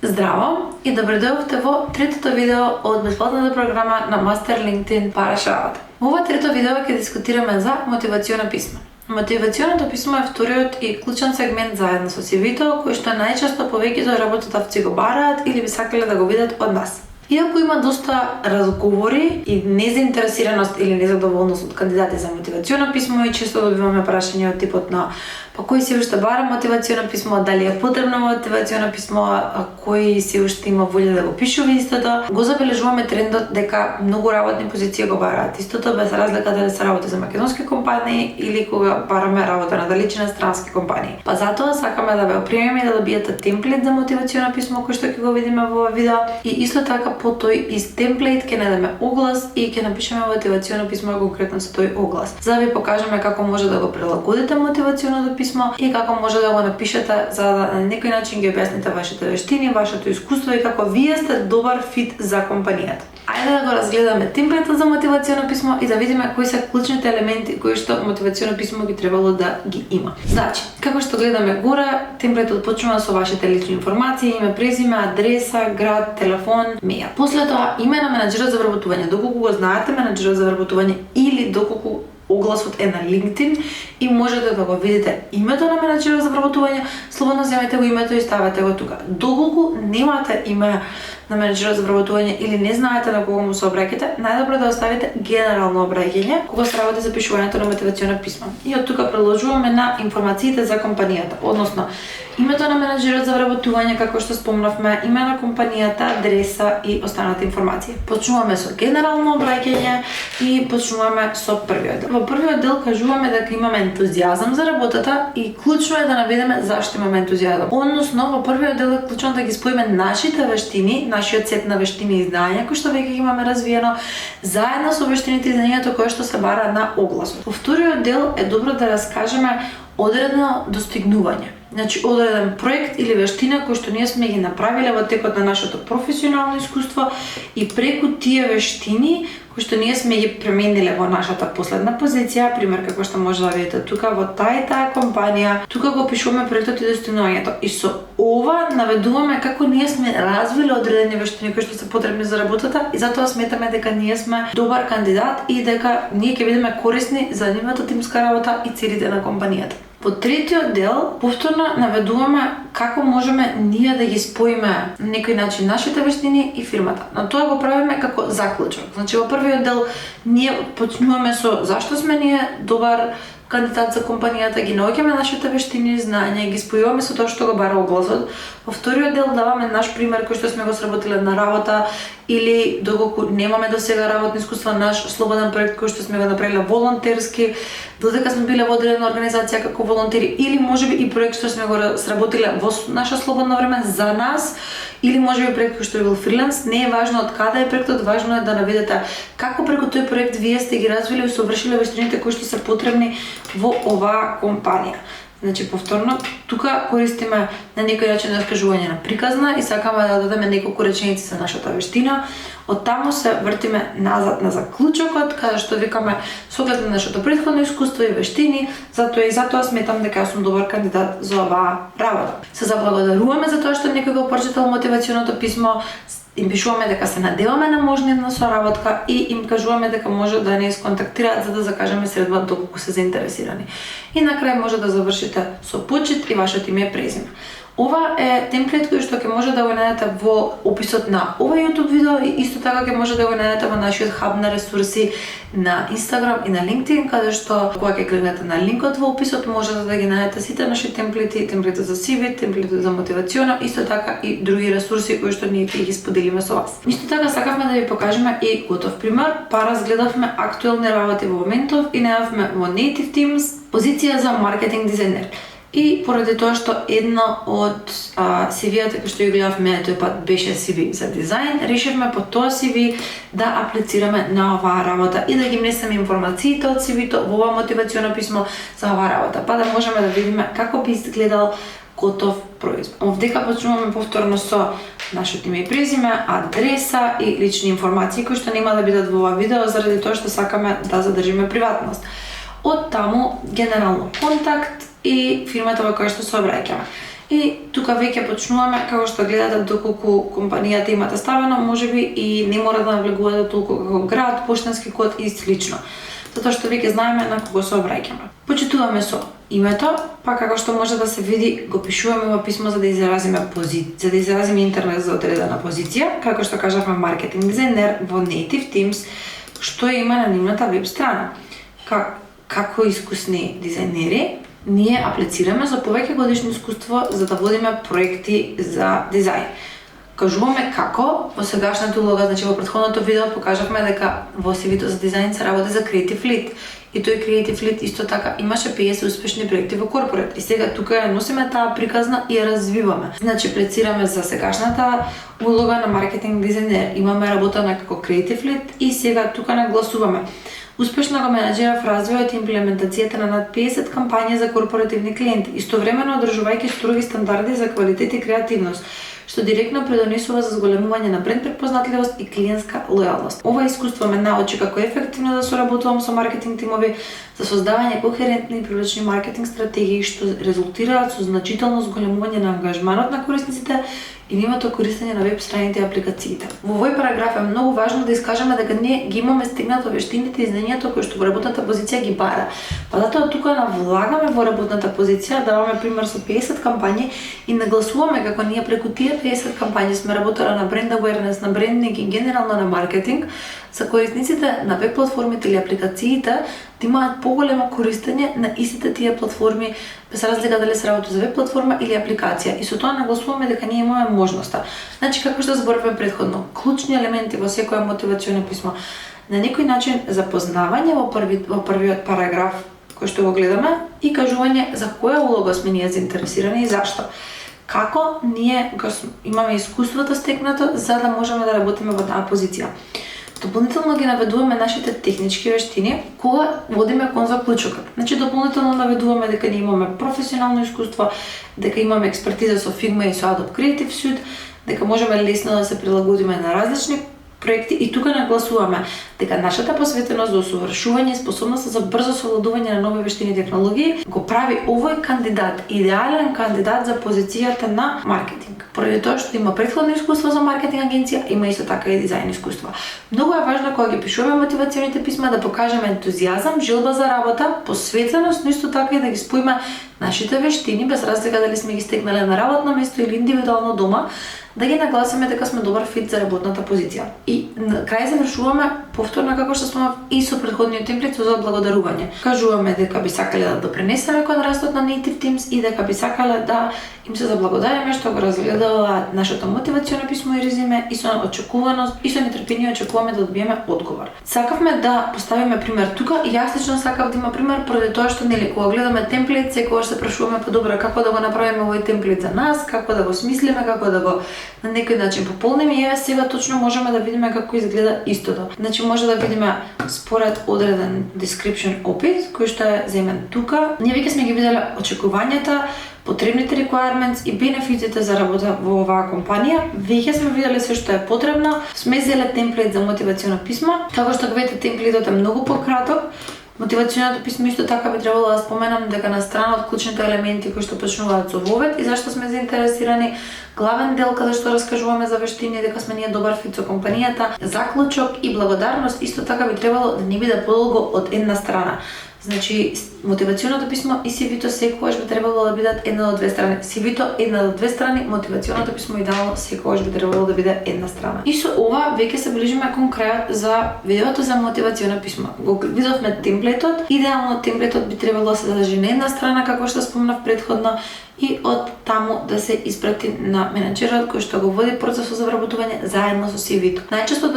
Здраво и добре дојдовте во третото видео од бесплатната програма на Мастер LinkedIn Бараш работа. Во ова трето видео ќе дискутираме за мотивационо писмо. Мотивационото писмо е вториот и клучен сегмент заедно со CV-то, кој што најчесто повеќето работодавци го бараат или би сакале да го видат од нас. Иако има доста разговори и незаинтересираност или незадоволност од кандидати за мотивационо писмо и често добиваме прашања од типот на кој се уште бара мотивационо писмо, дали е потребно мотивационо писмо, кој се уште има волја да го пишува истото. Го забележуваме трендот дека многу работни позиции го бараат истото, без разлика дали се работи за македонски компании или кога бараме работа на далечина странски компании. Па затоа сакаме да ве опремиме да добиете темплет за мотивационо писмо кој што ќе го видиме во ова видео и исто така по тој ист темплет ќе најдеме оглас и ќе напишеме мотивационо писмо конкретно со тој оглас. За да ви покажеме како може да го прилагодите мотивационото писмо и како може да го напишете за да на некој начин ги објасните вашите вештини, вашето искуство и како вие сте добар фит за компанијата. Ајде да го разгледаме темплетот за мотивационо писмо и да видиме кои се клучните елементи кои што мотивационо писмо ги требало да ги има. Значи, како што гледаме горе, темплетот почнува со вашите лични информации, име, презиме, адреса, град, телефон, мејл. После тоа име на менаџерот за вработување. Доколку го знаете менаџерот за вработување или доколку огласот е на LinkedIn и можете да го видите името на менаџерот за вработување, слободно земете го името и ставете го тука. Доколку немате име на менаџерот за вработување или не знаете на кого му се обраќате, најдобро да оставите генерално обраќање кога се работи за пишувањето на мотивационо писмо. И од тука продолжуваме на информациите за компанијата, односно името на менаџерот за вработување, како што спомнавме, име на компанијата, адреса и останати информации. Почнуваме со генерално обраќање и почнуваме со првиот дел. Во првиот дел кажуваме дека имаме ентузијазам за работата и клучно е да наведеме зашто имаме ентузијазам. Односно, во првиот дел е клучно да ги споиме нашите вештини, нашиот сет на вештини и знаења кои што веќе имаме развиено, заедно со вештините и знаењето кое што се бара на огласот. Во вториот дел е добро да раскажеме одредено достигнување. Значи, одреден проект или вештина кој што ние сме ги направиле во текот на нашето професионално искуство и преку тие вештини кои што ние сме ги премениле во нашата последна позиција, пример како што може да видите тука во таа компанија, тука го пишуваме проектот и достигнувањето. И со ова наведуваме како ние сме развиле одредени вештини кои што се потребни за работата и затоа сметаме дека ние сме добар кандидат и дека ние ќе бидеме корисни за нивната тимска работа и целите на компанијата. Во третиот дел повторно наведуваме како можеме ние да ги споиме на некој начин нашите вештини и фирмата. На тоа го правиме како заклучок. Значи во првиот дел ние почнуваме со зашто сме ние добар кандидат за компанијата, ги наоѓаме нашите вештини и знаења и ги спојуваме со тоа што го бара огласот. Во вториот дел даваме наш пример кој што сме го сработиле на работа или доколку немаме до сега работно искуство, наш слободен проект кој што сме го направиле волонтерски, додека сме биле во одредена организација како волонтери или можеби и проект што сме го сработиле во наше слободно време за нас или можеби проект кој што е бил фриленс, не е важно од каде е проектот, важно е да наведете како преку тој проект вие сте ги развили и усовршиле вештините кои што се потребни во оваа компанија. Значи, повторно, тука користиме на некој начин раскажување на приказна и сакаме да дадеме неколку реченици за нашата вештина. Од таму се вртиме назад на заклучокот, каде што викаме со оглед на нашето претходно искуство и вештини, затоа сметам дека сум добар кандидат за оваа работа. Се заблагодаруваме за тоа што некој го прочитал мотивационото писмо, им пишуваме дека се надеваме на можна соработка и им кажуваме дека може да не исконтактираат за да закажеме средба доколку се заинтересирани. И на крај може да завршите со почит и вашето име и презиме. Ова е темплет кој што ќе може да го најдете во описот на ова YouTube видео и исто така ќе може да го најдете во нашиот хаб на ресурси на Instagram и на LinkedIn, каде што кога ќе кликнете на линкот во описот можете да ги најдете сите наши темплети, темплетот за CV, темплетот за мотивационо, исто така и други ресурси кои што ние ќе ги споделиме со вас. Исто така сакавме да ви покажеме и готов пример, па разгледавме актуелни работи во моментов и најавме во Native Teams позиција за маркетинг дизајнер. И поради тоа што едно од CV-ата кој што ја гледавме тој пат беше CV за дизајн, решивме по тоа CV да аплицираме на оваа работа и да ги внесеме информациите од CV-то во ова мотивационо писмо за оваа работа, па да можеме да видиме како би изгледал готов производ. Овдека почнуваме повторно со нашето име и презиме, адреса и лични информации кои што нема да бидат во ова видео заради тоа што сакаме да задржиме приватност. Од таму генерално контакт и фирмата во која што се обраќаме. И тука веќе почнуваме, како што гледате, доколку компанијата имате ставено, можеби и не мора да навлегувате толку како град, поштански код и слично. Затоа што веќе знаеме на кого се обраќаме. Почитуваме со името, па како што може да се види, го пишуваме во писмо за да изразиме интерес за одредена позиција, како што кажавме маркетинг дизајнер во Native Teams, што има на нивната веб страна. Како искусни дизајнери, ние аплицираме за повеќе годишно искуство за да водиме проекти за дизајн. Кажуваме како во сегашната улога, значи во претходното видео покажавме дека во CV-то за дизајн се работи за Creative Lead. И тој Creative Lead исто така имаше 50 успешни проекти во корпорат. И сега тука ја носиме таа приказна и ја развиваме. Значи аплицираме за сегашната улога на маркетинг дизајнер. Имаме работа како Creative Lead и сега тука нагласуваме. Успешно го менаџирав развојот и имплементацијата на над 50 кампањи за корпоративни клиенти, истовремено одржувајќи строги стандарди за квалитет и креативност, што директно придонесува за зголемување на бренд препознатливост и клиентска лојалност. Ова искуство ме научи како ефективно да соработувам со маркетинг тимови за создавање кохерентни и привлечни маркетинг стратегии што резултираат со значително зголемување на ангажманот на корисниците и нивното користење на веб страните и апликациите. Во овој параграф е многу важно да искажеме дека ние ги имаме стигнато вештините и знанието кои што во работната позиција ги бара. Па затоа тука навлагаме во работната позиција, даваме пример со 50 кампањи и нагласуваме како ние преку тие 50 кампањи сме работеле на бренд awareness, на брендинг и генерално на маркетинг, за корисниците на веб платформите или апликациите да имаат поголемо користење на истите тие платформи, без разлика дали се работи за веб платформа или апликација. И со тоа нагласуваме дека ние имаме можноста. Значи, како што зборувавме претходно, клучни елементи во секое мотивационо писмо. На некој начин запознавање во првиот параграф кој што го гледаме и кажување за која улога сме ние заинтересирани и зашто. Како ние имаме искуството стекнато за да можеме да работиме во таа позиција. Дополнително ги наведуваме нашите технички вештини кога водиме кон заклучокот. Значи дополнително наведуваме дека ние имаме професионално искуство, дека имаме експертиза со Figma и со Adobe Creative Suite, дека можеме лесно да се прилагодиме на различни проекти и тука нагласуваме дека нашата посветеност за усовршување и способноста за брзо совладување на нови вештини и технологии го прави овој кандидат идеален кандидат за позицијата на маркетинг. Поради тоа што има претходно искуство за маркетинг агенција, има исто така и дизајн искуство. Многу е важно кога ги пишуваме мотивационите писма да покажеме ентузијазам, желба за работа, посветеност, но исто така и да ги споиме нашите вештини без разлика дали сме ги стекнале на работно место или индивидуално дома, да ги нагласиме дека сме добар фит за работната позиција. И на крај завршуваме повторно како што спомнав и со претходниот темплет за благодарување. Кажуваме дека би сакале да допринесеме кон растот на Native Teams и дека би сакале да им се заблагодариме што го разгледаат нашето мотивационо писмо и резюме и со очекуваност и со нетрпение очекуваме да добиеме одговор. Сакавме да поставиме пример тука и јас лично сакав да има пример поради тоа што нели кога гледаме темплет секогаш се прашуваме подобро како да го направиме овој темплет за нас, како да го смислиме, како да го на некој начин пополниме и сега точно можеме да видиме како изгледа истото. Значи може да видиме според одреден description опис кој што е земен тука. Ние веќе сме ги виделе очекувањата, потребните requirements и бенефитите за работа во оваа компанија. Веќе сме виделе се што е потребно. Сме взеле темплет за мотивационо писмо. Како што го видите, темплетот е многу пократок. Мотивационото писмо исто така би требало да споменам дека на страна од клучните елементи кои што почнуваат со вовет и зашто сме заинтересирани, главен дел каде што раскажуваме за вештини дека сме ние добар фит со компанијата, заклучок и благодарност исто така би требало да не биде подолго од една страна. Значи, мотивационото писмо и CV-то секогаш би требало да бидат една до две страни. CV-то една до две страни, мотивационото писмо идеално секогаш би требало да биде една страна. И со ова веќе се ближиме кон крајот за видеото за мотивационо писмо. Го видовме темплетот. Идеално темплетот би требало да се задржи на една страна, како што спомнав претходно, и од таму да се испрати на менаџерот кој што го води процесот за вработување заедно со CV-то. Најчесто